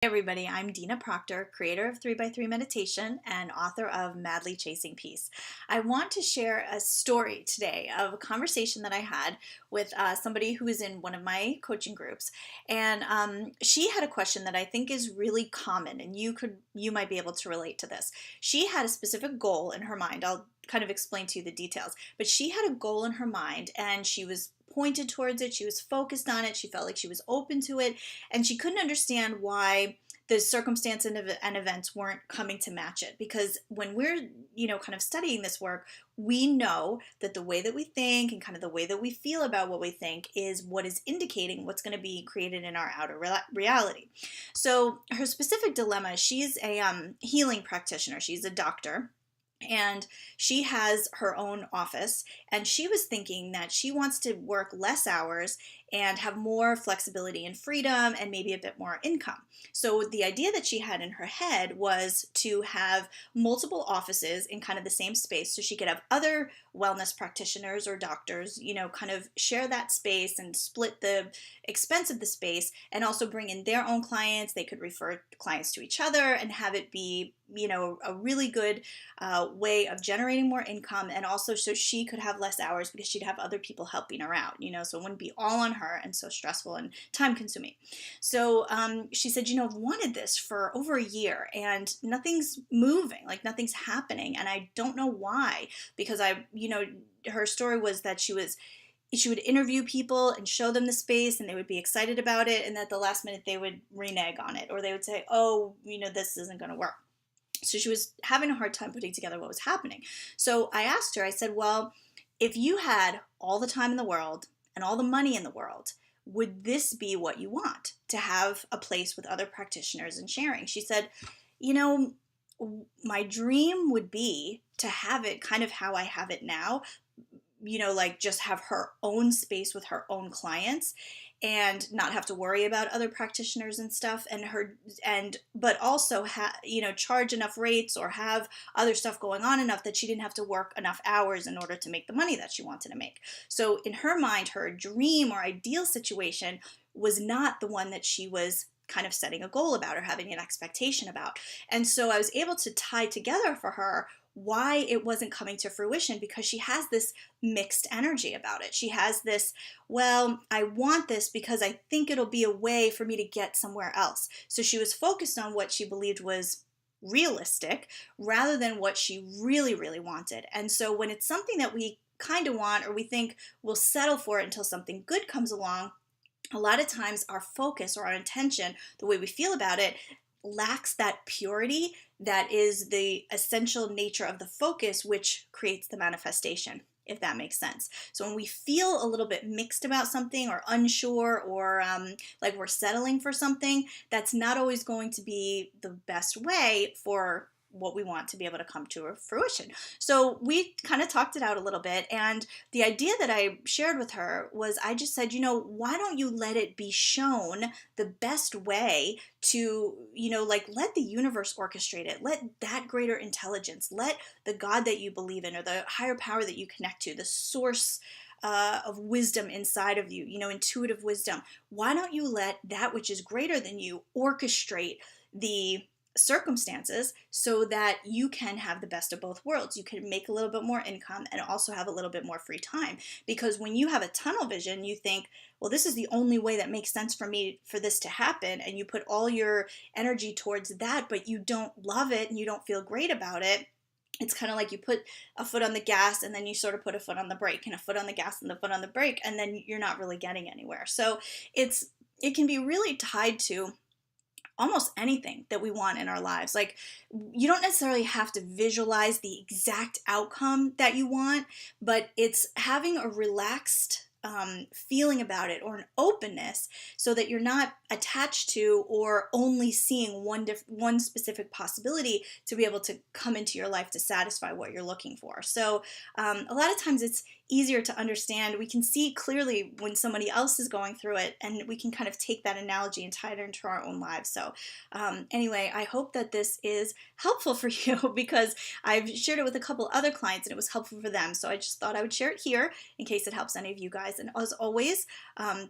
Hey everybody, I'm Dina Proctor, creator of 3 by 3 Meditation and author of Madly Chasing Peace. I want to share a story today of a conversation that I had with somebody who is in one of my coaching groups, and she had a question that I think is really common, and you might be able to relate to this. She had a specific goal in her mind. I'll kind of explain to you the details, but she had a goal in her mind, and she was pointed towards it. She was focused on it. She felt like she was open to it, and she couldn't understand why the circumstance and events weren't coming to match it. Because when we're, kind of studying this work, we know that the way that we think and kind of the way that we feel about what we think is what is indicating what's going to be created in our outer reality. So her specific dilemma, she's a healing practitioner. She's a doctor. And she has her own office, and she was thinking that she wants to work less hours and have more flexibility and freedom and maybe a bit more income. So the idea that she had in her head was to have multiple offices in kind of the same space, so she could have other wellness practitioners or doctors, kind of share that space and split the expense of the space, and also bring in their own clients. They could refer clients to each other and have it be a really good way of generating more income, and also so she could have less hours because she'd have other people helping her out, so it wouldn't be all on her and so stressful and time consuming. So she said, I've wanted this for over a year and nothing's moving, like nothing's happening, and I don't know why, because her story was that she would interview people and show them the space, and they would be excited about it, and at the last minute they would renege on it, or they would say, oh, this isn't going to work. So she was having a hard time putting together what was happening. So I asked her, I said, well, if you had all the time in the world and all the money in the world, would this be what you want, to have a place with other practitioners and sharing? She said, my dream would be to have it kind of how I have it now, like just have her own space with her own clients and not have to worry about other practitioners and stuff, but also charge enough rates or have other stuff going on enough that she didn't have to work enough hours in order to make the money that she wanted to make. So in her mind, her dream or ideal situation was not the one that she was kind of setting a goal about or having an expectation about. And so I was able to tie together for her why it wasn't coming to fruition, because she has this mixed energy about it. She has this, well, I want this because I think it'll be a way for me to get somewhere else. So she was focused on what she believed was realistic rather than what she really, really wanted. And so when it's something that we kind of want, or we think we'll settle for it until something good comes along, a lot of times our focus or our intention, the way we feel about it, lacks that purity that is the essential nature of the focus, which creates the manifestation, if that makes sense. So when we feel a little bit mixed about something or unsure, or like we're settling for something, that's not always going to be the best way for what we want to be able to come to fruition. So we kind of talked it out a little bit, and the idea that I shared with her was, I just said, why don't you let it be shown the best way to, let the universe orchestrate it, let that greater intelligence, let the God that you believe in, or the higher power that you connect to, the source of wisdom inside of you, intuitive wisdom. Why don't you let that which is greater than you orchestrate the circumstances so that you can have the best of both worlds? You can make a little bit more income and also have a little bit more free time. Because when you have a tunnel vision, you think, well, this is the only way that makes sense for me for this to happen, and you put all your energy towards that, but you don't love it and you don't feel great about it. It's kind of like you put a foot on the gas and then you sort of put a foot on the brake, and a foot on the gas and the foot on the brake, and then you're not really getting anywhere. So it can be really tied to almost anything that we want in our lives. Like, you don't necessarily have to visualize the exact outcome that you want, but it's having a relaxed feeling about it, or an openness, so that you're not attached to or only seeing one specific possibility to be able to come into your life to satisfy what you're looking for. So a lot of times it's easier to understand. We can see clearly when somebody else is going through it, and we can kind of take that analogy and tie it into our own lives. So anyway, I hope that this is helpful for you because I've shared it with a couple other clients and it was helpful for them. So I just thought I would share it here in case it helps any of you guys. And as always,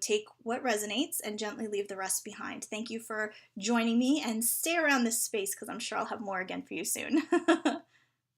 take what resonates and gently leave the rest behind. Thank you for joining me, and stay around this space because I'm sure I'll have more again for you soon.